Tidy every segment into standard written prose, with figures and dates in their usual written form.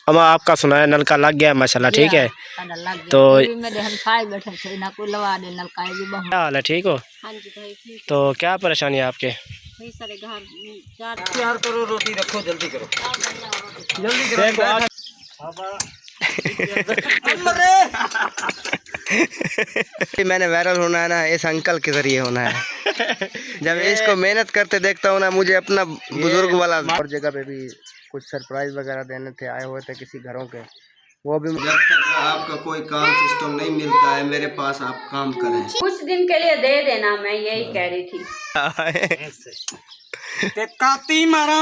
हम आपका सुना है नलका लग गया माशाल्लाह, ठीक है। तो क्या हाल है, ठीक हो? हाँ जी भाई ठीक। तो क्या परेशानी है आपके? भाई सारे घर तैयार करो, रोटी रखो, जल्दी करो, जल्दी देखो करो। मैंने वायरल होना है ना इस अंकल के जरिए होना है। जब इसको मेहनत करते देखता हूँ ना, मुझे अपना बुजुर्ग वाला और जगह पे भी कुछ सरप्राइज वगैरह देने थे, आए हुए थे किसी घरों के, वो भी। जब तक आपका कोई काम सिस्टम नहीं मिलता है मेरे पास, आप काम करें। कुछ दिन के लिए दे देना, मैं यही कह रही थी। काती मारा।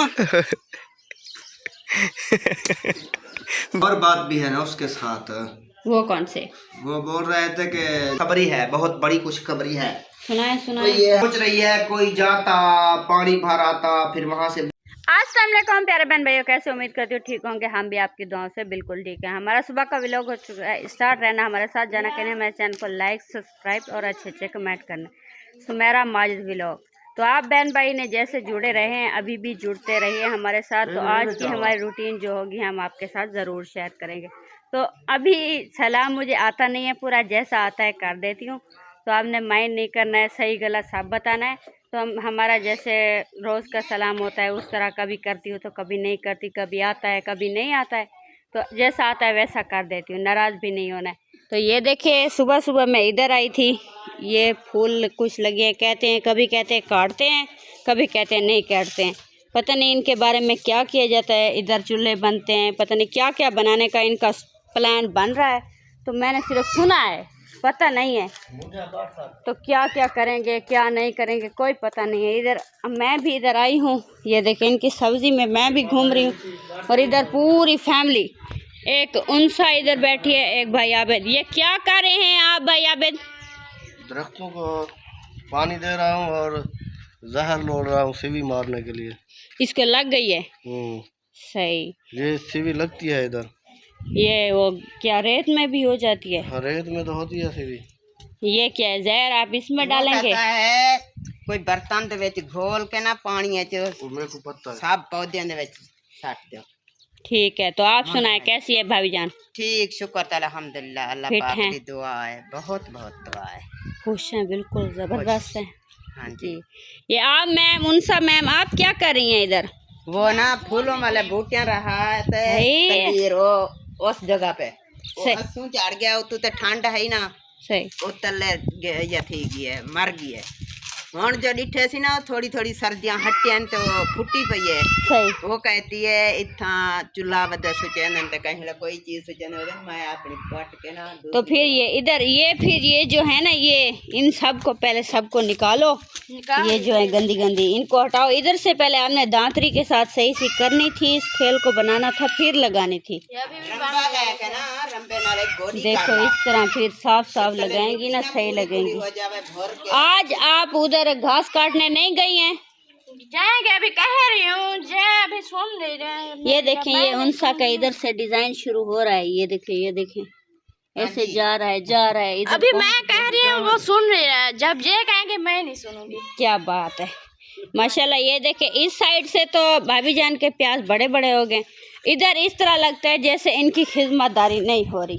और बात भी है ना उसके साथ। वो कौन से? वो बोल रहे थे कि खबरी है, बहुत बड़ी खुशखबरी है। सुनाए सुनाए। तो ये सोच रही है कोई जाता पानी भर आता फिर वहाँ से। अस्सलामुअलैकुम प्यारे बहन भाइयों, कैसे उम्मीद करती हूँ ठीक होंगे। हम भी आपकी दुआओं से बिल्कुल ठीक है। हमारा सुबह का व्लॉग हो चुका है स्टार्ट। रहना हमारे साथ, जाना कहने हमारे चैनल को लाइक सब्सक्राइब और अच्छे अच्छे कमेंट करना। सुमेरा माजिद व्लॉग। तो आप बहन भाई ने जैसे जुड़े रहे हैं, अभी भी जुड़ते रहिए हमारे साथ। तो आज की हमारी रूटीन जो होगी हम आपके साथ ज़रूर शेयर करेंगे। तो अभी सलाम मुझे आता नहीं है पूरा, जैसा आता है कर देती हूँ। तो आपने माइंड नहीं करना है, सही गलत सब बताना है। तो हमारा जैसे रोज़ का सलाम होता है उस तरह कभी करती हूँ तो कभी नहीं करती, कभी आता है कभी नहीं आता है। तो जैसा आता है वैसा कर देती हूँ, नाराज़ भी नहीं होना है। तो ये देखिए सुबह सुबह मैं इधर आई थी, ये फूल कुछ लगे हैं, कहते हैं कभी कहते हैं काटते हैं, कभी कहते हैं नहीं काटते हैं। पता नहीं इनके बारे में क्या किया जाता है। इधर चूल्हे बनते हैं, पता नहीं क्या क्या बनाने का इनका प्लान बन रहा है। तो मैंने सिर्फ सुना है, पता नहीं है। तो क्या क्या करेंगे क्या नहीं करेंगे कोई पता नहीं है। इधर मैं भी इधर आई हूँ, ये देखें इनकी सब्ज़ी में मैं भी घूम रही हूँ। और इधर पूरी फैमिली, एक उनसा इधर बैठी है, एक भाई आबिद। ये क्या कर रहे हैं आप भाई आबिद? दरख्तों को पानी दे रहा हूँ और जहर लोड़ रहा हूँ सीवी मारने के लिए। इसको लग गई है? सही। ये सीवी लगती है इधर। ये वो क्या रेत में भी हो जाती है? हाँ, रेत में तो होती है सीवी। ये क्या है, जहर आप इसमें डालेंगे? है कोई बर्तन दे विच घोल के ना पानी मेरे को पता है। सब पौधे दे विच सट दो। ठीक है। तो आप सुनाए कैसी है भाभी जान? ठीक, शुक्र अल्हम्दुलिल्लाह, अल्लाह फिट पाक हैं? की दुआ है, बहुत बहुत दुआ है। खुश हैं, बिल्कुल ज़बरदस्त है। हाँ जी। जी। ये आप मैम उनसा मैम आप क्या कर रही हैं इधर? वो ना फूलों वाले बूटियां रहा है। उस जगह पे सही। असू चढ़ गया, उतू ते ठंड है ना, सही। उतले ये थी गई है, मर गई है। हुण जो डिठे सी ना थोड़ी थोड़ी सर्दियां हटियां तो फुटी पई है। सही। वो कहती है इतना चूल्हा वदा सुचन ते कहीं कोई चीज सुचन हो मैं अपनी काट के ना। तो फिर ये इधर ये फिर ये जो है ना, ये इन सब को पहले सबको निकालो। ये जो है गंदी गंदी इनको हटाओ। इधर से पहले आपने दांतरी के साथ सही सी करनी थी, इस खेल को बनाना था फिर लगानी थी। देखो इस तरह फिर साफ साफ लगाएंगी ना, सही लगेंगी। आज आप उधर घास काटने नहीं गई हैं? जाएंगे, अभी कह रही हूँ, अभी सुन ले रहे हैं। ये देखें ये उनसा का इधर से डिजाइन शुरू हो रहा है। ये देखें ऐसे जा रहा है इधर। अभी मैं कह रही हूँ वो सुन रही है, जब ये कहेंगे मैं नहीं सुनूंगी। क्या बात है माशाल्लाह। ये देखें इस साइड से तो भाभी जान के प्याज बड़े बड़े हो गए। इधर इस तरह लगता है जैसे इनकी खिदमतदारी नहीं हो रही,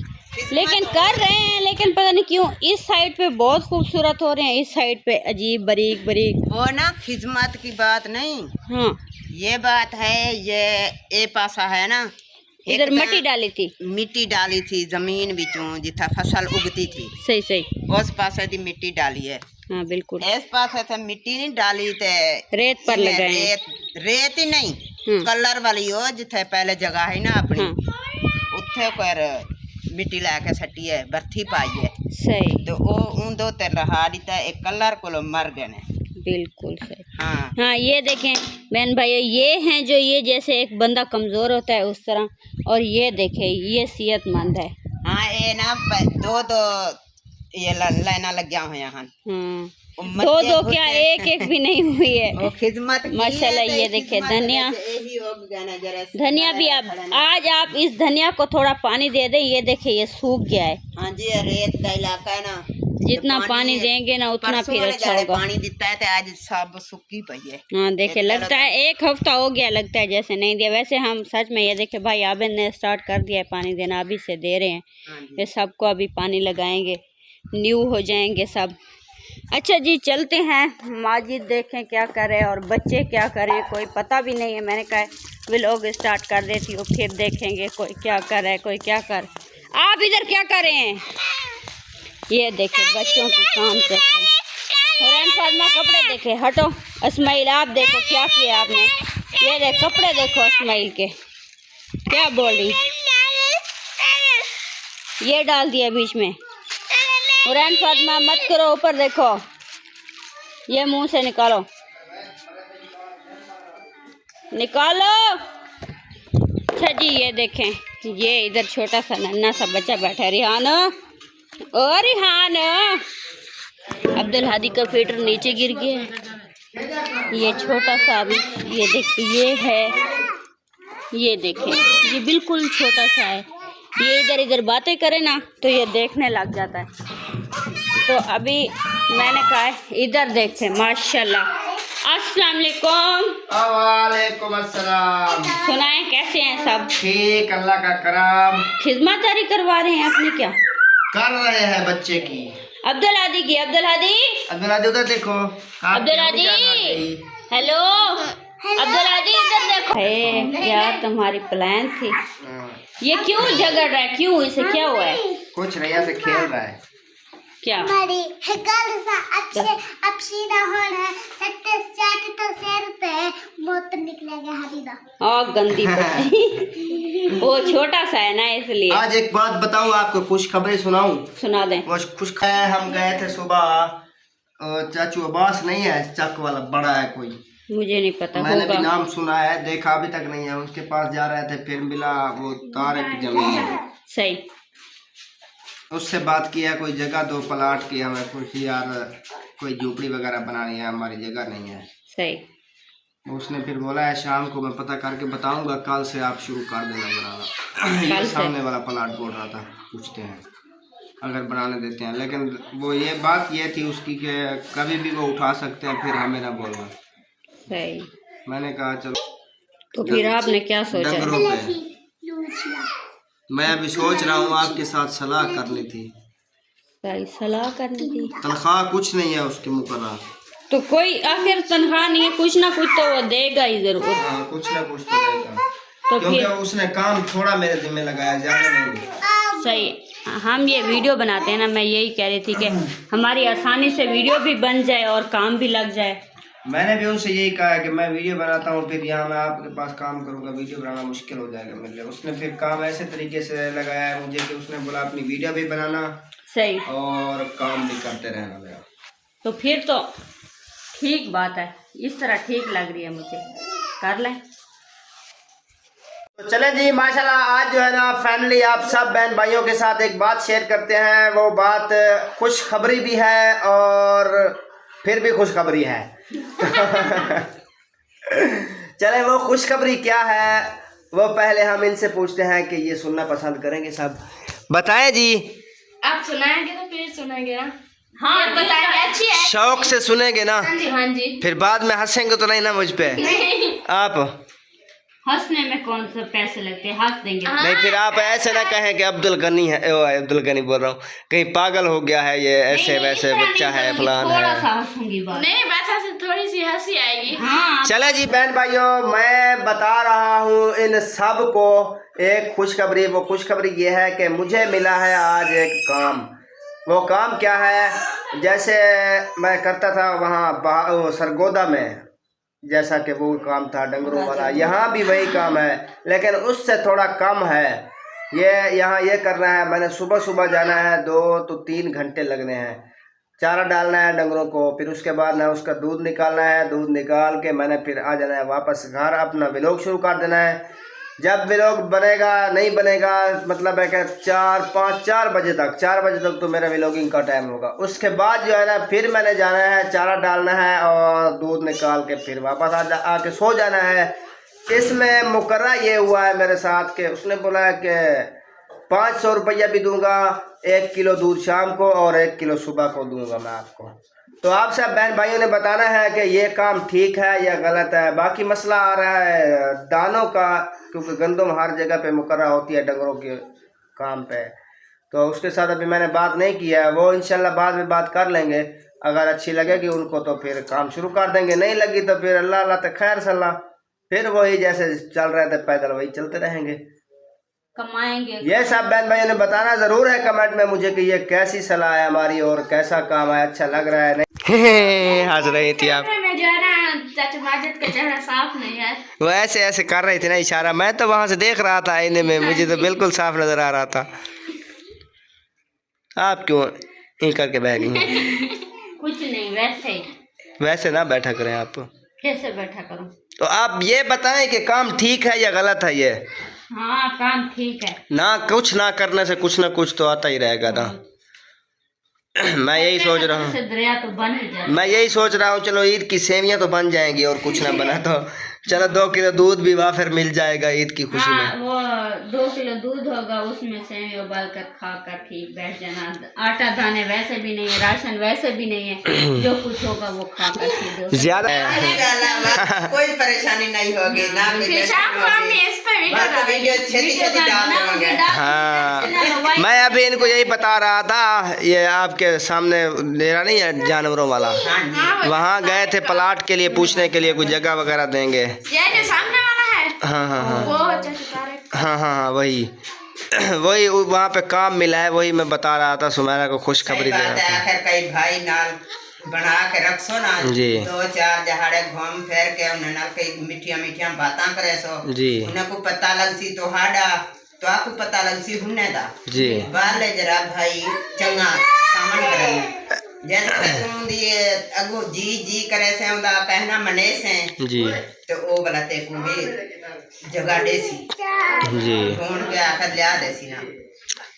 लेकिन कर रहे हैं। लेकिन पता नहीं क्यों इस साइड पे बहुत खूबसूरत हो रहे हैं, इस साइड पे अजीब बारीक बारीक। वो ना खिदमत की बात नहीं, हाँ ये बात है। ये पासा है ना, इधर मिट्टी डाली थी जमीन बिचों जिथा फसल उगती थी। सही सही। उस पासे दी मिट्टी डाली है। हाँ बिल्कुल। इस पासे से मिट्टी नहीं डाली ते रेत पर लगाए। रेत ही नहीं, कलर वाली हो जिथे पहले जगह है ना अपनी। हाँ। उत्थे पर मिट्टी लाके सटी है, बर्थी पाई है। सही। तो वो उन दो ते रहा दिता एक कलर को मर गए ने। बिल्कुल सही। हाँ हाँ ये देखें बहन भाइयों, ये हैं जो ये जैसे एक बंदा कमज़ोर होता है उस तरह, और ये देखें ये सेहतमंद है। हाँ ये ना दो ये लाइना लग गया हुआ यहाँ। दो क्या एक भी नहीं हुई है। वो खिदमत माशाल्लाह। ये देखे धनिया, धनिया भी आज आप इस धनिया को थोड़ा पानी दे दें। ये देखे ये सूख गया है। हाँ जी, रेत का इलाका है ना, जितना पानी देंगे ना उतना परसों फिर वाले अच्छा ज्यादा होगा। पानी देता है तो आज सब सूखी पई है। हाँ देखे लगता है 1 हफ्ता हो गया, लगता है जैसे नहीं दिया। वैसे हम सच में ये देखे भाई आबिद ने स्टार्ट कर दिया है पानी देना, अभी से दे रहे हैं। हाँ जी। ये सबको अभी पानी लगाएंगे, न्यू हो जाएंगे सब। अच्छा जी चलते हैं, माजिद देखें क्या करे और बच्चे क्या करें, कोई पता भी नहीं है। मैंने कहा व्लॉग स्टार्ट कर देती हूँ, फिर देखेंगे कोई क्या कर रहा है कोई क्या कर। आप इधर क्या कर रहे हैं? ये देखे बच्चों के काम चेक करें। हुरैन फातिमा कपड़े देखे, हटो। इस्माइल आप देखो क्या किया आपने, ये देख कपड़े देखो इस्माइल के, क्या बोल रही, ये डाल दिया बीच में। हुरैन फातिमा मत करो, ऊपर देखो, ये मुंह से निकालो, निकालो। अच्छा जी ये देखें, ये इधर छोटा सा नन्हा सा बच्चा बैठा है, रिहान और रिहान। अब्दुल हादी का फीटर नीचे गिर गया है। ये छोटा सा अभी, ये देखिए ये है, ये देखें ये बिल्कुल छोटा सा है। ये इधर इधर बातें करे ना तो ये देखने लग जाता है। तो अभी मैंने कहा इधर देखते हैं। माशाल्लाह। अस्सलाम वालेकुम। वालेकुम अस्सलाम। सुनाए कैसे हैं सब? ठीक, अल्लाह का करम। खिदमतदारी करवा रहे हैं अपनी क्या कर रहे हैं बच्चे की? अब्दुल हादी की। अब्दुल हादी, अब्दुल हादी उधर देखो। अब्दुल हादी, हेलो अब्दुल हादी इधर देखो। क्या तुम्हारी प्लान थी? ये क्यों झगड़ रहा है, क्यों, इसे क्या हुआ है? कुछ रैया से खेल रहा है। क्या और गंदी बच्ची। वो छोटा सा है ना इसलिए। आज एक बात बताऊं आपको, खुशखबरी सुनाऊं? सुना दें। वो खुशखबरी, हम गए थे सुबह, चाचू अब्बास नहीं है, चक वाला बड़ा है कोई, मुझे नहीं पता, मैंने होगा। भी नाम सुना है, देखा अभी तक नहीं है। उसके पास जा रहे थे, फिर मिला वो तारक जमीन। सही। उससे बात किया, कोई जगह दो प्लाट की, हमें कुछ यार कोई झोपड़ी वगैरह बनानी है, हमारी जगह नहीं है। सही। उसने फिर बोला है शाम को मैं पता करके बताऊंगा, कल से आप शुरू कर देना बनाना। ये सामने वाला प्लाट बोल रहा था, पूछते हैं अगर बनाने देते हैं। लेकिन वो ये बात ये थी उसकी कि कभी भी वो उठा सकते हैं, फिर हमें ना बोलना। सही। मैंने कहा चलो। तो फिर आपने क्या सोचा? डंगरों पे मैं अभी सोच रहा हूँ, आपके साथ सलाह करनी थी। सही, सलाह करनी थी। तनख्वाह कुछ नहीं है उसकी मुकर्रर, तो कोई आखिर तनख्वाह नहीं है, कुछ ना कुछ तो वो देगा ही जरूर। हाँ कुछ ना कुछ तो देगा, तो क्योंकि फिर उसने काम थोड़ा मेरे जिम्मे लगाया, ज्यादा नहीं। सही। हम ये वीडियो बनाते हैं ना, मैं यही कह रही थी कि हमारी आसानी से वीडियो भी बन जाए और काम भी लग जाए। मैंने भी उनसे यही कहा है कि मैं वीडियो बनाता हूँ, फिर यहाँ मैं आपके पास काम करूँगा, वीडियो बनाना मुश्किल हो जाएगा मेरे लिए। उसने फिर काम ऐसे तरीके से लगाया है मुझे कि उसने बोला अपनी वीडियो भी बनाना सही और काम भी करते रहना मेरा। तो फिर तो ठीक बात है, इस तरह ठीक लग रही है मुझे, कर लें। तो चले जी, माशाल्लाह आज जो है ना फैमिली आप सब बहन भाइयों के साथ एक बात शेयर करते हैं। वो बात खुशखबरी भी है और फिर भी खुशखबरी है। चले वो खुशखबरी क्या है वो पहले हम इनसे पूछते हैं कि ये सुनना पसंद करेंगे सब। बताएं जी। आप सुनाएंगे तो फिर सुनेंगे ना। हाँ बताएंगे, अच्छी है। शौक से सुनेंगे ना, हाँ जी। फिर बाद में हंसेंगे तो नहीं ना मुझ पे। आप हंसने में कौन सा पैसे लगते हैं, हंस देंगे। नहीं, फिर आप ऐसे ना कहें कि अब्दुल गनी है, अब्दुल गनी बोल रहा हूँ, कहीं पागल हो गया है ये, ऐसे वैसे बच्चा है फलान थोड़ा है। सा हंसूंगी बात। नहीं, वैसा से थोड़ी सी हंसी आएगी। हाँ चले जी बहन भाइयों, मैं बता रहा हूँ इन सब को एक खुशखबरी। वो खुशखबरी ये है कि मुझे मिला है आज एक काम। वो काम क्या है, जैसे मैं करता था वहाँ सरगोदा में, जैसा कि वो काम था डंगरों वाला, यहाँ भी वही काम है लेकिन उससे थोड़ा कम है। ये यहाँ ये करना है, मैंने सुबह सुबह जाना है, 2 तो 3 घंटे लगने हैं। चारा डालना है डंगरों को, फिर उसके बाद ना उसका दूध निकालना है, दूध निकाल के मैंने फिर आ जाना है वापस घर, अपना व्लॉग शुरू कर देना है। जब व्लॉग बनेगा नहीं बनेगा मतलब है कि 4 बजे तक तो मेरा व्लॉगिंग का टाइम होगा। उसके बाद जो है ना फिर मैंने जाना है, चारा डालना है और दूध निकाल के फिर वापस आके सो जाना है। इसमें मुकर्रा ये हुआ है मेरे साथ कि उसने बोला है कि 500 रुपया भी दूंगा, 1 किलो दूध शाम को और 1 किलो सुबह को दूंगा मैं आपको। तो आप सब बहन भाइयों ने बताना है कि ये काम ठीक है या गलत है। बाकी मसला आ रहा है दानों का, क्योंकि गंदम हर जगह पे मुकर्रर होती है डंगरों के काम पे, तो उसके साथ अभी मैंने बात नहीं किया है। वो इंशाल्लाह बाद में बात कर लेंगे, अगर अच्छी लगेगी उनको तो फिर काम शुरू कर देंगे, नहीं लगी तो फिर अल्लाह अल्लाह तक खैर सल्ला, फिर वही जैसे चल रहे थे पैदल वही चलते रहेंगे, कमाएंगे। ये सब बहन भाइयों ने बताना जरूर है कमेंट में मुझे कि ये कैसी सलाह है हमारी और कैसा काम है, अच्छा लग रहा है नहीं। हंस रही थी आप, में जो है ना चाचा माजिद का चेहरा साफ नहीं है। वो ऐसे ऐसे कर रही थी ना इशारा, मैं तो वहां से देख रहा था आईने में, मुझे तो बिल्कुल साफ नजर आ रहा था। आप क्यों यूं करके बैठ गई हैं? कुछ नहीं, वैसे वैसे ना बैठा करें आप, कैसे बैठा करूं? तो आप ये बताएं कि काम ठीक है या गलत है ये। हाँ काम ठीक है। ना कुछ ना करने से कुछ ना कुछ तो आता ही रहेगा ना। मैं यही सोच रहा हूँ, दरिया तो बन ही जाए। मैं यही सोच रहा हूँ चलो ईद की सेवियाँ तो बन जाएंगी और कुछ ना बना तो चलो 2 किलो दूध भी वहाँ फिर मिल जाएगा ईद की खुशी में। वो 2 किलो दूध होगा, उसमें से उबाल कर खा कर ठीक बैठ जाना। आटा दाने वैसे भी नहीं है, राशन वैसे भी नहीं है, जो कुछ होगा वो खा कर सीधे ज्यादा कोई परेशानी नहीं होगी ना। फिर शाम को हम इस पे वीडियो छेती डाल देंगे। हाँ, मैं अभी इनको यही बता रहा था, ये आपके सामने डेरा नहीं है जानवरों वाला, वहाँ गए थे प्लाट के लिए पूछने के लिए कुछ जगह वगैरह देंगे। ये जो सामने वाला है, हाँ हाँ हाँ वो चाचा हाँ हाँ हाँ वही वही वहाँ पे काम मिला है, वही मैं बता रहा था, सुमेरा को खुशखबरी दे रहा था। आखिर कई भाई नाल बना के रखो ना जी, 2-4 जहाड़े घूम फिर के उन्हें नाल कई मीठिया मीठिया बातें करे सो जी, उन्हें को पता लग सी तो हाडा तो आपको पता लग सी हुन्ने दा जी, बाले जरा भाई चंगा सामन करे जैसे तुम दिए अगो जी जी करे से उनका कहना मने से जी, तो वो वाला ते को भी जगह देसी जी, कौन के आखिर लिया देसी ना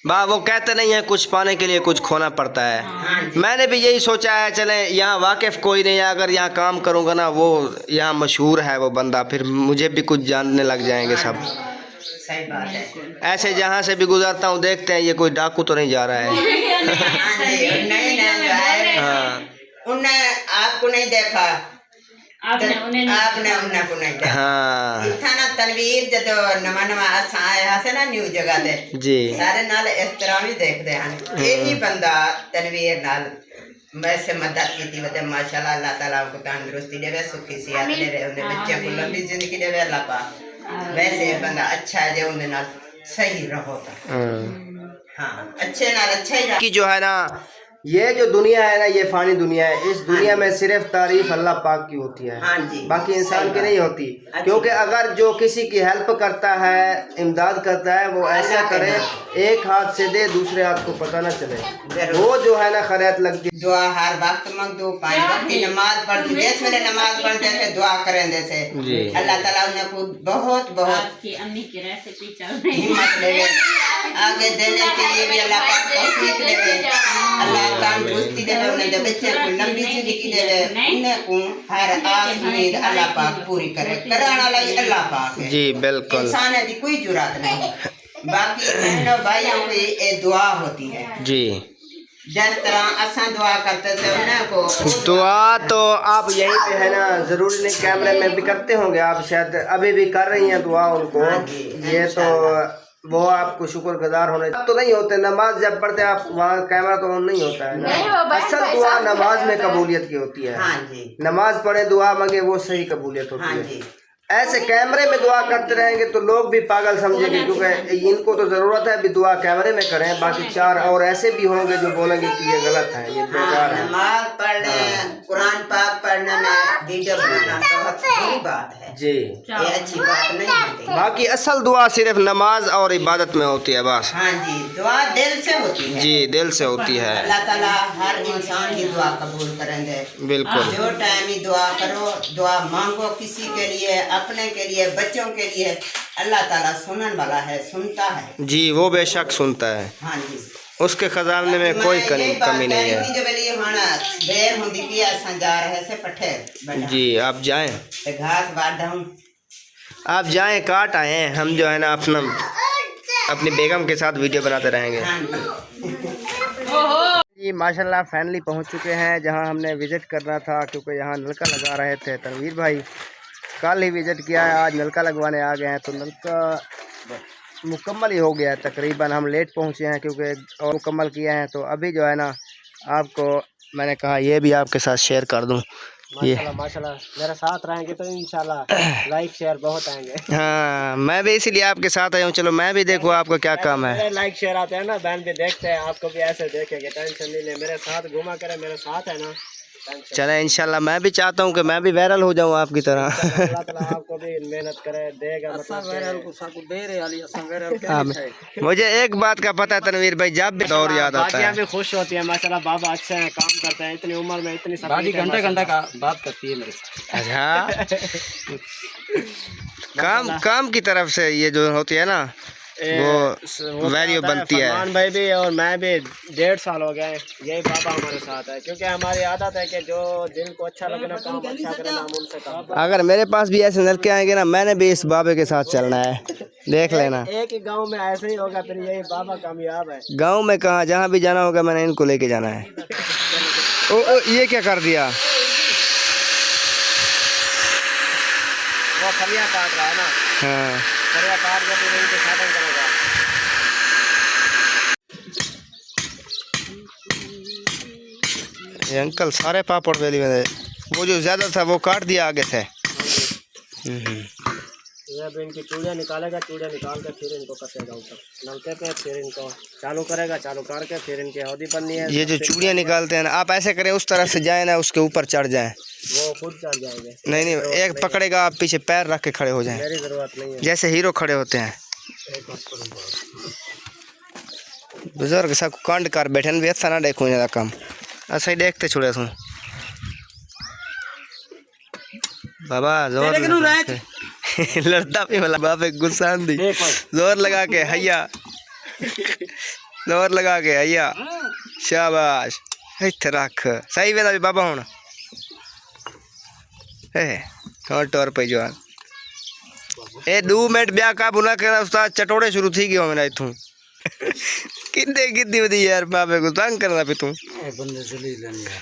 बा वो कहते नहीं है कुछ पाने के लिए कुछ खोना पड़ता है। हाँ जी। मैंने भी यही सोचा है चले यहाँ वाकिफ कोई नहीं है, अगर यहाँ काम करूँगा ना वो यहाँ मशहूर है वो बंदा, फिर मुझे भी कुछ जानने लग जाएंगे सब। सही बात है। ऐसे जहाँ से भी गुजरता हूँ देखते हैं ये कोई डाकू तो नहीं जा रहा है। हाँ जी, नहीं जो है हाँ उन्हें आपको नहीं देखा, आपने उन्हें को नहीं देखा। हाँ थाना तनवीर जब नवा नवा असा आया से ना न्यू जगह दे जी, सारे नाल इस तरह भी देखते हैं। यही बंदा तनवीर नाल वैसे मदद की थी, वजह माशाल्लाह अल्लाह ताला को तंदुरुस्ती देवे, सुखी सेहत देवे, उन्हें बच्चे को लंबी जिंदगी देवे अल्लाह पाक। वैसे बंदा अच्छा है जो उन्हें नाल सही रहो। हाँ अच्छे नाल अच्छा ही रहो। कि जो है ना ये जो दुनिया है ना ये फानी दुनिया है, इस दुनिया में सिर्फ तारीफ अल्लाह पाक की होती है, हाँ जी, बाकी इंसान की नहीं होती। क्योंकि अगर जो किसी की हेल्प करता है, इमदाद करता है, वो ऐसा करे एक हाथ से दे दूसरे हाथ को पता ना चले, वो जो है ना खैरियत लगती। दुआ हर वक्त मंग दो, 5 वक्त की नमाज पढ़ती, जैसे मैंने नमाज पढ़ते थे दुआ करें जैसे अल्लाह ताला उन्हें को बहुत बहुत आपकी अम्मी की रेसिपी चल रही हिम्मत देवे, आगे देने के लिए भी अल्लाह पाक तौफीक देवे, अल्लाह तंदुरुस्ती देवे, उन्हें जब बच्चे को लंबी जिंदगी देवे, उन्हें को हर आस उम्मीद अल्लाह पाक पूरी करे, कराने वाला ही अल्लाह पाक है। जी बिल्कुल, इंसान की कोई जुरात नहीं। बाकी बहनों भाइयों की ये दुआ होती है जी, जिस तरह असा दुआ करते थे उन्हें को दुआ तो आप यहीं पे है ना, जरूरी नहीं कैमरे में भी करते होंगे आप, शायद अभी भी कर रही हैं दुआ उनको। ये तो वो आपको शुक्रगुजार होने तो नहीं होते, नमाज जब पढ़ते आप वहाँ कैमरा तो ऑन नहीं होता है ना। असल दुआ नमाज में कबूलियत की होती है। हाँ जी, नमाज पढ़े दुआ मांगे वो सही कबूलियत होती हाँ है। जी, ऐसे कैमरे में दुआ करते रहेंगे तो लोग भी पागल समझेंगे, क्योंकि इनको तो जरूरत है भी दुआ कैमरे में करें, बाकी 4 और ऐसे भी होंगे जो बोलेंगे कि ये गलत है, ये बेकार है। नमाज पढ़ने कुरान पाक पढ़ने में वीडियो बनाना बहुत बुरी बात है जी, ये अच्छी बात नहीं होती। बाकी असल दुआ सिर्फ नमाज और इबादत में होती है बस। हाँ जी, दुआ दिल से होती है। जी दिल से होती है। अल्लाह ताला हर इंसान की दुआ कबूल करेंगे। बिल्कुल, जो टाइम ही दुआ करो, दुआ मांगो किसी के लिए, अपने के लिए, बच्चों के लिए, अल्लाह ताला सुनने वाला है, सुनता है। जी वो बेशक सुनता है, हाँ जी, उसके खजाने में कोई कमी नहीं है। जो बली होना देर होती कि ऐसा जा रहे से पट्टे जी आप जाएं, घास बांध हूँ, आप जाएं, काट आए हैं हम, जो है ना अपना अपनी बेगम के साथ वीडियो बनाते रहेंगे। जी माशाल्लाह फाइनली पहुंच चुके हैं जहां हमने विज़िट करना था, क्योंकि यहाँ नलका लगा रहे थे तनवीर भाई। कल ही विज़िट किया है, आज नलका लगवाने आ गए हैं, तो नलका मुकम्मल ही हो गया है तकरीबन। हम लेट पहुँचे हैं क्योंकि और मुकम्मल किए हैं, तो अभी जो है ना आपको मैंने कहा ये भी आपके साथ शेयर कर दूँ। माशाल्लाह मेरे साथ रहेंगे तो इंशाल्लाह लाइक शेयर बहुत आएंगे। हाँ मैं भी इसीलिए आपके साथ आया हूँ। चलो मैं भी देखूँ आपका क्या काम है। लाइक शेयर आते हैं ना, बहन भी देखते हैं, आपको भी ऐसे देखेंगे, टेंशन नहीं ले, मेरे साथ घुमा करे, मेरे साथ है ना। चले इंशाल्लाह मैं भी चाहता हूँ कि मैं भी वायरल हो जाऊँ आपकी तरह। अल्लाह ताला आपको भी मेहनत करे देगा, मतलब मुझे एक बात का पता है तनवीर भाई, जब भी दौर याद आता है भी खुश होती है। माशाल्लाह बाबा अच्छे हैं, काम करते हैं, इतनी उम्र में इतनी सब घंटा का बात करती है मेरे साथ। अच्छा काम की तरफ से ये जो होती है ना वो वैल्यू बनती है। फरमान भाई भी और मैं भी 1.5 साल हो गए यही बाबा हमारे साथ है, क्योंकि हमारी आदत है कि जो दिल को अच्छा लगे ना, काम अच्छा करे ना, हम उनसे काम। अगर मेरे पास भी ऐसे नलके आएंगे ना, मैंने भी इस बाबे के साथ चलना है, देख लेना। एक ही गांव में ऐसे ही होगा, फिर यही बाबा कामयाब है। गांव में कहाँ, जहाँ भी जाना होगा मैंने इनको लेके जाना है। ओ ये क्या कर दिया? वो फलिया काट रहा है ना। हाँ फलिया काट के फिर इनको साधन करेगा। ये अंकल सारे पापड़ वेली में, वो जो ज्यादा था वो काट दिया आगे से। ये अब इनकी चूड़ियाँ निकालेगा, चूड़ियाँ निकाल के फिर इनको कसेगा ऊपर नलके पे, फिर इनको चालू करेगा, चालू करके फिर इनकी हौदी बननी है। ये जो चूड़ियाँ निकालते हैं ना, आप ऐसे करें उस तरफ से जाए ना, उसके ऊपर चढ़ जाएं। वो खुद चढ़ जाएंगे। नहीं एक पकड़ेगा, आप पीछे पैर रख के खड़े हो जाएं, मेरी जरूरत नहीं है, जैसे हीरो खड़े होते हैं। बुजुर्ग सब कांड कर बैठे भी अच्छा ना देखो ज़्यादा कम, ऐसा ही देखते छोड़े तू बाबा। जोर लड़ता भी मतलब बाबे गुस्सा दी, जोर लगा के हैया, जोर लगा के हैया, शाबाश इत्थे रख सही वेला भी बाबा हुण और टोर पे जवान ए 2 मिनट ब्याह का बुना कर उस्ताद चटोड़े शुरू थी गयो मेरा इथों कितने कितनी बदी यार बाबे को तंग करना पे तू बंदे चली लेनी यार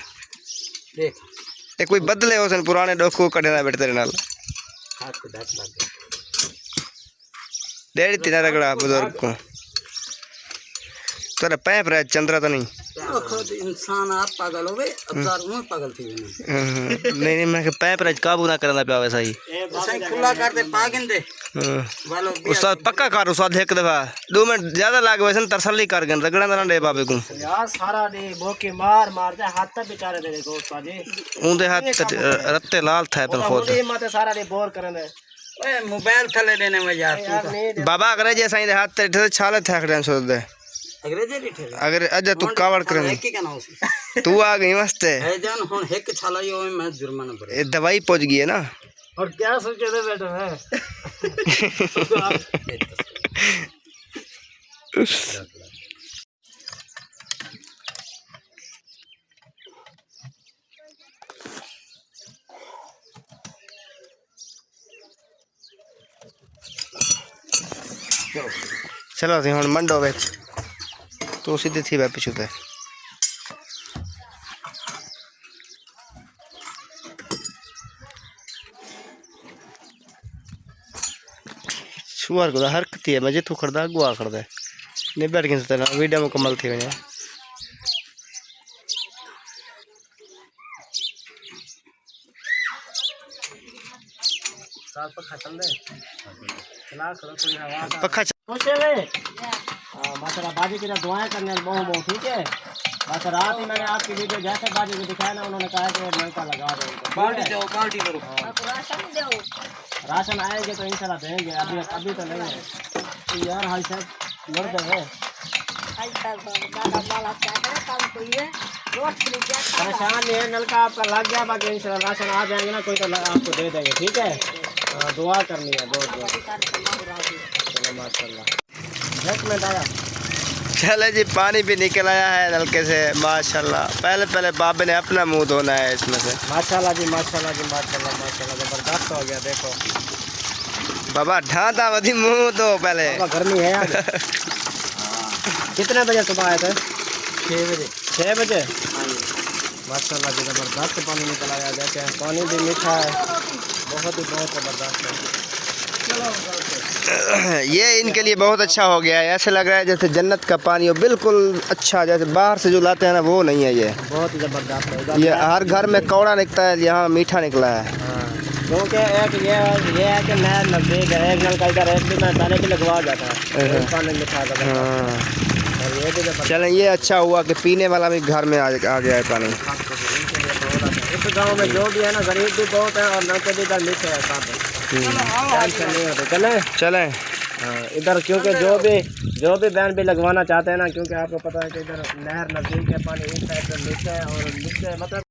देख ए कोई बदले होसन पुराने डोको कढ़ना बैठ तेरे नाल हाथ पे दांत लग गया। डेढ़ तीन रगड़ा बुजुर्ग को तेरा पैप रहा चंद्रा तो नहीं खुद इंसान आप पागल हो गए, अवतार में पागल थी नहीं मैं पैप रहा काबू ना करना पिया वैसा ही सही खुला कर दे पागिन दे वालो उस्ताद पक्का कर उस्ताद एक दफा 2 मिनट ज्यादा लाग वैसे तरसली कर गन रगड़ा ना दे बाबे को यार सारा दे बोके मार मारते हाथ तक बेचारे दे को उस्ताद जी उनदे हाथ रत्ते लाल था पर खुद ये मत सारा दे बोर करने ओए मोबाइल थले देने में यार बाबा अगर जैसा ही हाथ तेरे छाले थे खड़े सो दे अंग्रेजी बैठे अगर अज तू कावड़ करे एक का ना हो तू आ गई मस्त है जान हुन एक छाला यो मैं जुर्माना भरे दवाई पहुंच गई है ना और क्या सोचे थे बैठे हैं चलो सी हुन मंडो विच तू सीधे थी वे पिछू ते शुआर को हरकती है मैं जितू खड़दा गुआ खड़दा नहीं बैठ गए तेरा वीडियो मुकम्मल थी वने साथ पक्का चल दे चला करो थोड़ी हवा पक्का खुश है माशाल्लाह बाजी की दुआएं करने बहुत बहुत ठीक है। बस रात ही मैंने आपकी वीडियो जैसे बाजी को दिखाया ना, उन्होंने कहा कि नलका लगा दो बाल्टी दो बाल्टी करो राशन आएंगे तो इंशाल्लाह देंगे, अभी तो नहीं है तो यार हाल साहब लड़ गए परेशान नहीं है, नलका आपका लग गया, बाकी इंशाल्लाह राशन आ जाएंगे ना कोई तो आपको दे देंगे ठीक है। दुआ करनी है बहुत बहुत चलो माशाल्लाह। एक मिनट आया चले जी पानी भी निकल आया है नलके से माशाल्लाह। पहले बाबे ने अपना मुंह धोना है इसमें से। माशाल्लाह जी माशाल्लाह जी माशाल्लाह माशाल्लाह ज़बरदस्त हो गया। देखो बाबा ढांता बधी मुंह तो पहले बाबा गर्मी है आज। कितने बजे सुबह आए थे? 6 बजे। 6 बजे। माशाल्लाह जी ज़बरदस्त पानी निकल आया। जैसे पानी भी मीठा है, बहुत ज़बरदस्त है। ये इनके लिए बहुत अच्छा हो गया है। ऐसे लग रहा है जैसे जन्नत का पानी हो, बिल्कुल अच्छा, जैसे बाहर से जो लाते हैं ना वो नहीं है ये। बहुत ही ज़बरदस्त है। ये हर घर में कौड़ा निकलता है, यहाँ मीठा निकला है। क्योंकि एक ये है कि नहर नज़दीक है, एक नल का इधर एक भी पहले भी लगवा जाता है, पानी मीठा था। और ये भी चलें, ये अच्छा हुआ कि पीने वाला भी घर में आ गया है पानी। इस गांव में जो भी है ना, गरीब भी बहुत है और नलके भी इधर मीठे है साथ में, टेंशन नहीं होती। चलें इधर क्योंकि जो भी बहन भी लगवाना चाहते हैं ना, क्योंकि आपको पता है कि इधर नहर नज़दीक है, पानी इस साइड से नीचे है और नीचे मतलब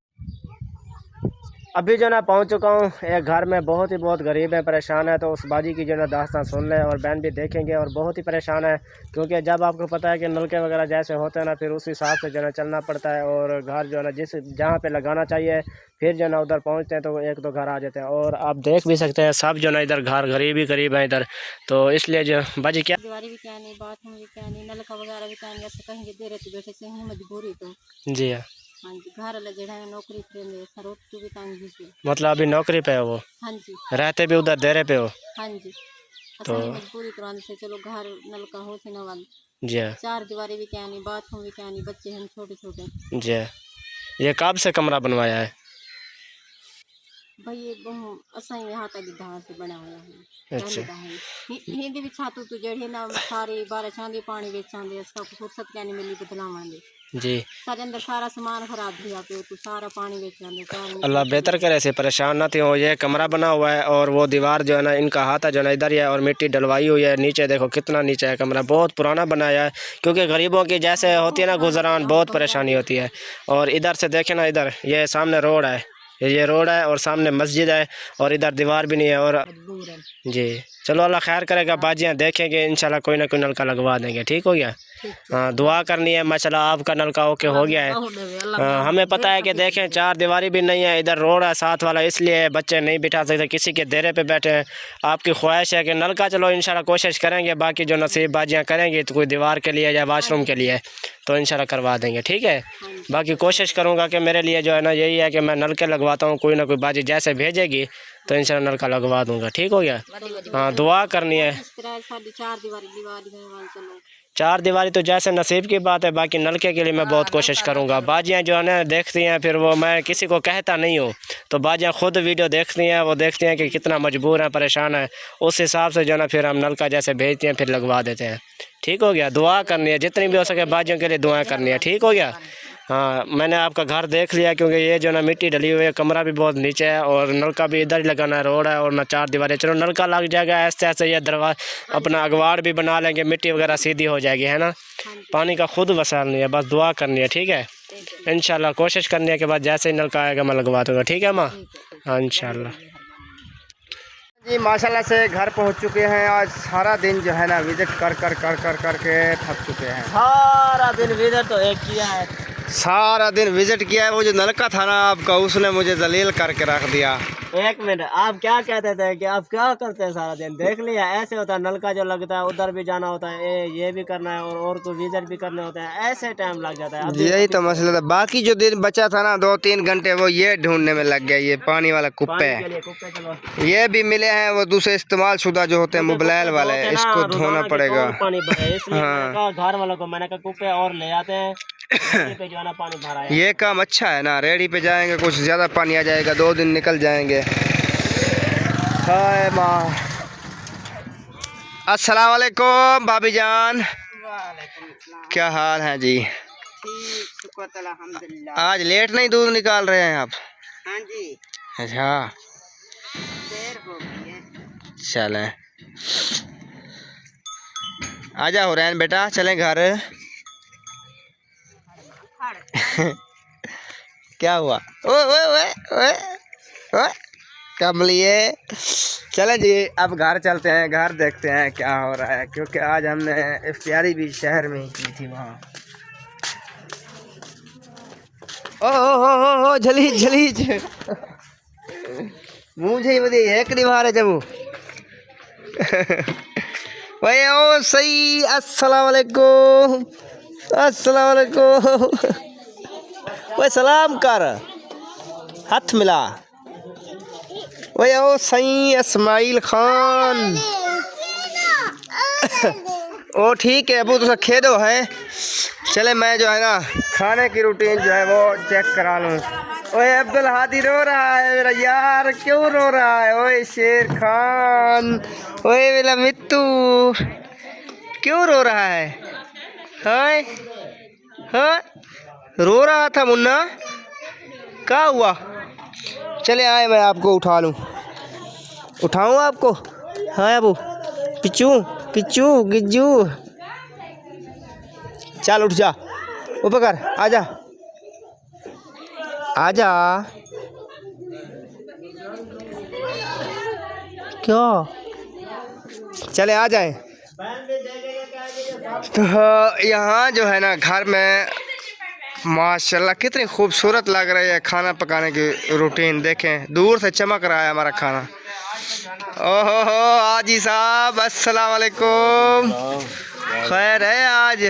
अभी जो ना पहुंच चुका हूँ एक घर में, बहुत गरीब है, परेशान है। तो उस बाजी की जो ना दास्तान सुन ले और बहन भी देखेंगे और बहुत ही परेशान है। क्योंकि जब आपको पता है कि नलके वगैरह जैसे होते हैं ना, फिर उस हिसाब से जो ना चलना पड़ता है और घर जो है ना जहाँ पे लगाना चाहिए, फिर जो ना उधर पहुँचते हैं तो 1-2 घर आ जाते हैं। और आप देख भी सकते हैं सब जो ना इधर घर गरीब है इधर, तो इसलिए जो बाजी क्या दीवारी भी क्या नहीं, बाथरूम भी क्या नहीं, नलका वगैरह भी क्या नहीं, ऐसे कहेंगे दे रहे बैठे से ही मजबूरी तो। जी हाँ, हाँ जी, घर वाले जड़ा है नौकरी करेंगे, सरोत तू भी काम भी। मतलब अभी नौकरी पे है वो? हाँ जी। रहते भी उधर देरे पे हो? हाँ जी। तो मजबूरी कराने से चलो घर नलका हो से न बंद। जी हाँ, 4 दीवारी भी क्या नहीं, बाथरूम भी क्या नहीं, बच्चे हैं छोटे। जी हाँ। ये कब से कमरा बनवाया है? भाई ये असा यहाँ तक धार से बना हुआ है। अच्छा। हिंदी भी छातू तू जड़े ना सारी बारिश आंदी पानी बेच आंदे, सब फुर्सत क्या नहीं मिली बदलावांदे जी। सारे अंदर सारा सामान खराब दिया पे तू सारा पानी बेच आंदे। अल्लाह बेहतर करे, ऐसे परेशान ना थे हो। ये कमरा बना हुआ है और वो दीवार जो है ना इनका हाथ है जो ना इधर ही है और मिट्टी डलवाई हुई है। नीचे देखो कितना नीचे है कमरा, बहुत पुराना बनाया है। क्योंकि गरीबों की जैसे होती है ना गुजरान, बहुत परेशानी होती है। और इधर से देखें ना, इधर ये सामने रोड है, ये रोड है और सामने मस्जिद है और इधर दीवार भी नहीं है। और जी चलो अल्लाह खैर करेगा, बाजियाँ देखेंगे इंशाल्लाह कोई ना कोई नलका लगवा देंगे। ठीक हो गया? हाँ, दुआ करनी है। माशाल्लाह आपका नलका ओके हो गया है। हमें पता है कि देखें 4 दीवारी भी नहीं है, इधर रोड है साथ वाला, इसलिए बच्चे नहीं बिठा सकते, किसी के देरे पे बैठे हैं। आपकी ख्वाहिश है कि नलका, चलो इंशाल्लाह कोशिश करेंगे, बाकी जो नसीब बाजियाँ करेंगे तो कोई दीवार के लिए या वाशरूम के लिए तो इंशाल्लाह करवा देंगे। ठीक है? बाकी कोशिश करूँगा कि मेरे लिए जो है ना यही है कि मैं नलके लगवाता हूँ, कोई ना कोई बाजी जैसे भेजेगी तो इंशाल्लाह नलका लगवा दूँगा। ठीक हो गया? हाँ, दुआ करनी है। 4 दीवारी तो जैसे नसीब की बात है, बाकी नलके के लिए मैं बहुत कोशिश करूँगा। बाजियाँ जो है ना देखती हैं, फिर वो मैं किसी को कहता नहीं हूँ, तो बाजियाँ खुद वीडियो देखती हैं, वो देखती हैं कि कितना मजबूर है, परेशान है, उस हिसाब से जो है ना फिर हम नलका जैसे भेजते हैं फिर लगवा देते हैं। ठीक हो गया? दुआ करनी है, जितनी भी हो सके बाजियों के लिए दुआएं करनी है। ठीक हो गया? हाँ, मैंने आपका घर देख लिया, क्योंकि ये जो ना मिट्टी डली हुई है, कमरा भी बहुत नीचे है और नलका भी इधर ही लगाना है, रोड है और ना 4 दीवारें। चलो नलका लग जाएगा, ऐसे ऐसे ये दरवाजा अपना अगवाड़ भी बना लेंगे, मिट्टी वगैरह सीधी हो जाएगी, है ना। पानी का खुद वसाल नहीं है, बस दुआ करनी है। ठीक है? इंशाल्लाह कोशिश करने के बाद जैसे ही नलका आएगा मैं लगवा दूँगा। ठीक है माँ? हाँ इंशाल्लाह जी। माशाल्लाह से घर पहुंच चुके हैं। आज सारा दिन जो है ना विजिट कर के थक चुके हैं। सारा दिन विजिट तो एक किया है, सारा दिन विजिट किया है। वो जो नलका था ना आपका, उसने मुझे जलील करके रख दिया। 1 मिनट, आप क्या कहते थे कि आप क्या करते हैं सारा दिन? देख लिया, ऐसे होता है, नलका जो लगता है उधर भी जाना होता है, ये भी करना है और कुछ विजिट भी करने होते हैं, ऐसे टाइम लग जाता है। यही तो मसला था। बाकी जो दिन बचा था ना 2-3 घंटे, वो ये ढूंढने में लग गया। ये पानी वाला कुप्पे, ये भी मिले हैं, वो दूसरे इस्तेमाल शुदा जो होते हैं मोबाइल वाले, इसको धोना पड़ेगा। हाँ, घर वालों को मैंने कहा कुप्पे और ले आते हैं, पे जो है ना पानी भरा है। ये काम अच्छा है ना, रेडी पे जाएंगे, कुछ ज़्यादा पानी आ जाएगा, 2 दिन निकल जाएंगे। हाय माँ, अस्सलाम वालेकुम भाभी जान, क्या हाल है जी? आज लेट नहीं दूध निकाल रहे हैं आप? हाँ जी, अच्छा, देर हो गई है। चलें, आजा हो रहे हैं बेटा, चलें घर। क्या हुआ? ओए ओए ओए ओए ओए, कमलिए। चलें जी, अब घर चलते हैं, घर देखते हैं क्या हो रहा है, क्योंकि आज हमने इफ्तियारी भी शहर में ही की थी वहाँ। ओ झलीज मुझे ही बताइए, एक बार है जब भाई ओ सही। अस्सलाम वालेकुम, अस्सलाम वालेकुम। भाई सलाम कर, हाथ मिला। भाई ओ सही इस्माइल खान। ओ ठीक है अबू, तो खेदो है। चले मैं जो है ना खाने की रूटीन जो है वो चेक करा लूँ। ओए अब्दुल हादी रो रहा है मेरा यार, क्यों रो रहा है? ओए शेर खान, ओए मेरा मित्तू क्यों रो रहा है? हाय हाँ रो रहा था मुन्ना, क्या हुआ? चले आए मैं आपको उठा लूँ, उठाऊँ आपको? हाँ अबू, पिचू पिचू गिज्जू, चल उठ जा, ऊपर कर, आजा आजा। क्या चले आ जाए। तो यहाँ जो है ना घर में माशाल्लाह कितनी खूबसूरत लग रही है खाना पकाने की रूटीन। देखें दूर से चमक रहा है हमारा खाना। ओहो हो आजी साहब अस्सलाम वालेकुम, खैर है? आज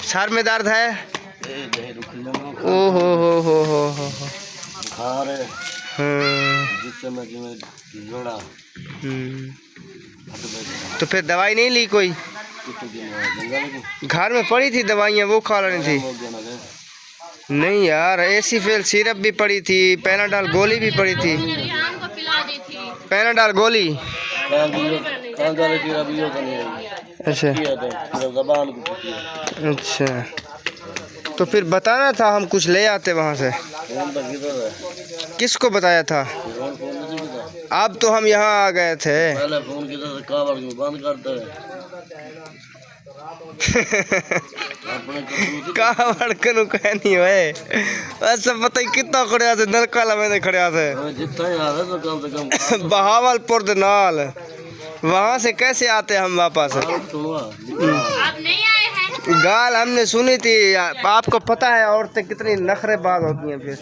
सर में दर्द है? ओहो हो तो फिर दवाई नहीं ली कोई? घर में पड़ी थी दवाइयाँ, वो खा लेनी थी। नहीं यार, एसीफेल सिरप भी पड़ी थी, पैनाडॉल गोली भी पड़ी थी। पैनाडॉल गोली अच्छा अच्छा, तो फिर बताना था, हम कुछ ले आते वहाँ से। किसको बताया था? अब तो हम यहाँ आ गए थे। कहाँ भड़कनू कहनी है? अच्छा पता ही कितना खड़िया थे नलकाला मैंने खड़िया थे बहावलपुर दे नाल, वहाँ से कैसे आते हम वापस? गाल हमने सुनी थी, आपको पता है औरतें कितनी नखरेबाज होती हैं। फिर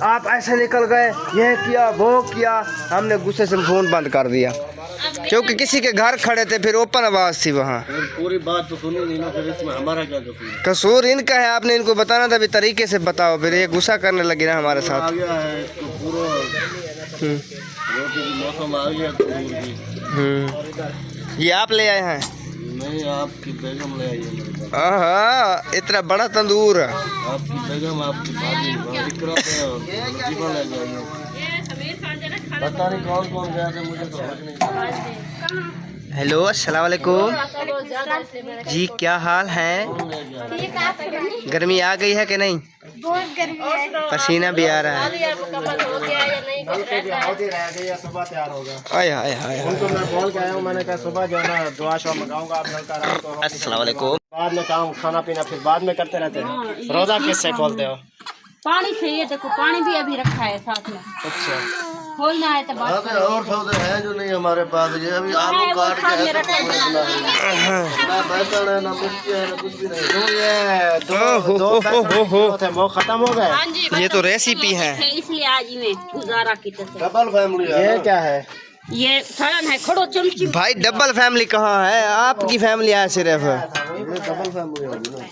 आप ऐसे निकल गए, यह किया वो किया, हमने गुस्से से फ़ोन बंद कर दिया क्योंकि किसी के घर खड़े थे, फिर ओपन आवाज़ थी वहाँ। पूरी बात तो सुनी नहीं ना, फिर इसमें हमारा क्या कसूर? कसूर इनका है, आपने इनको बताना था, अभी तरीके से बताओ। फिर ये गुस्सा करने लगे ना हमारे साथ। आ गया है तो पूरा मौसम आ गया तो ये आप ले आए हैं? नहीं, आपकी बेगम ले आई है। हाँ, इतना बड़ा तंदूर। आपकी बेगम, आपकी भाभी पता नहीं कौन कौन गया था, मुझे समझ नहीं। हेलो अस्सलाम वालेकुम जी, क्या हाल है? गर्मी आ गई है कि नहीं? बहुत गर्मी है, पसीना भी आ रहा है। सुबह तैयार होगा। उनको मैं बोल के आया हूँ, मैंने कहा सुबह जो है ना दुआ शुआ मंगाऊंगा आप लोग का। अस्सलाम वालेकुम। बाद में काम खाना पीना फिर बाद में करते रहते हैं। रोजा किससे खोलते हो? पानी चाहिए, देखो पानी भी अभी रखा है साथ में। अच्छा, खोलना है तो बात करो। और सौदे हैं जो नहीं हमारे पास, ये अभी आलू काट के ना बैगन है ना मिर्ची है ना कुछ भी नहीं। तो ये दो वो खत्म हो गए। ये तो रेसिपी है, इसलिए आज में गुजारा की डबल फैमिली। ये क्या है? ये सालन है, खड़ो चमची। भाई डबल फैमिली कहाँ है? आपकी फैमिली है सिर्फ? डबल फैमिली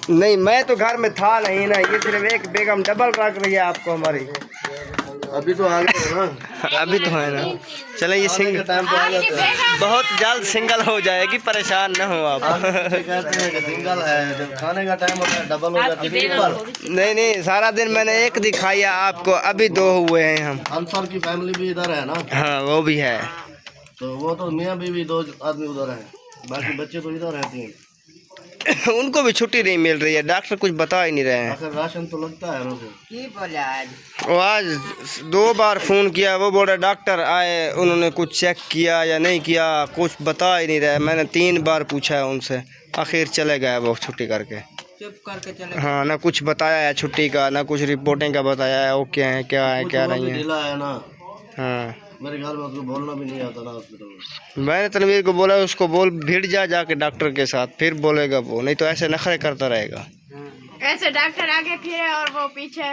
नहीं, मैं तो घर में था नहीं ना, ये सिर्फ एक बेगम डबल रख रही है आपको हमारी। अभी तो आ गए ना, अभी तो है ना। चले ये सिंगल टाइम पे आ जाते हैं, बहुत जल्द सिंगल हो जाएगी, परेशान न हो आप। कहते हैं कि सिंगल है, जब खाने का टाइम होता है डबल हो जाती है। नहीं नहीं, सारा दिन मैंने एक दिखाया आपको, अभी दो हुए हैं हम। अंसर की फैमिली भी इधर है ना? हाँ वो भी है, तो वो तो मियाँ बीवी दो आदमी उधर है, बाकी बच्चे तो इधर रहते हैं। उनको भी छुट्टी नहीं मिल रही है, डॉक्टर कुछ बता ही नहीं रहे हैं। राशन तो लगता है वो आज 2 बार फ़ोन किया, वो बोल रहे डॉक्टर आए, उन्होंने कुछ चेक किया या नहीं किया, कुछ बता ही नहीं रहे। मैंने 3 बार पूछा है उनसे, आखिर चले गए वो छुट्टी करके। चुप करके चले। हाँ, ना कुछ बताया है छुट्टी का, ना कुछ रिपोर्टिंग का बताया है, ओके है क्या है क्या नहीं है। हाँ, मेरे घर में उसको बोलना भी नहीं आता ना हॉस्पिटल में। मैंने तनवीर को बोला, उसको बोल भिड़ जा जाके डॉक्टर के साथ, फिर बोलेगा वो, नहीं तो ऐसे नखरे करता रहेगा। कैसे डॉक्टर आगे फिरे और वो पीछे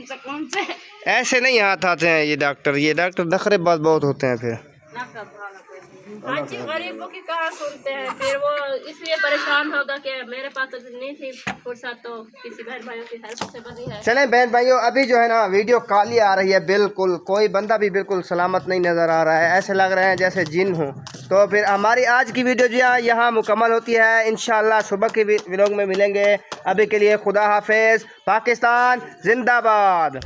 सुकून से। ऐसे नहीं हाथ आते हैं ये डॉक्टर नखरेबाज बहुत होते हैं फिर। हाँ जी, गरीबों की कहाँ सुनते हैं, फिर वो इसलिए परेशान होगा कि मेरे पास तो नहीं थी फुर्सत, तो किसी बहन भाइयों की हेल्प से बनी है। चलें बहन भाइयों, अभी जो है ना वीडियो काली आ रही है, बिल्कुल कोई बंदा भी बिल्कुल सलामत नहीं नज़र आ रहा है, ऐसे लग रहे हैं जैसे जिन हो। तो फिर हमारी आज की वीडियो जो है यहाँ मुकम्मल होती है। इंशाल्लाह सुबह के व्लॉग में मिलेंगे। अभी के लिए खुदा हाफिज़, पाकिस्तान जिंदाबाद।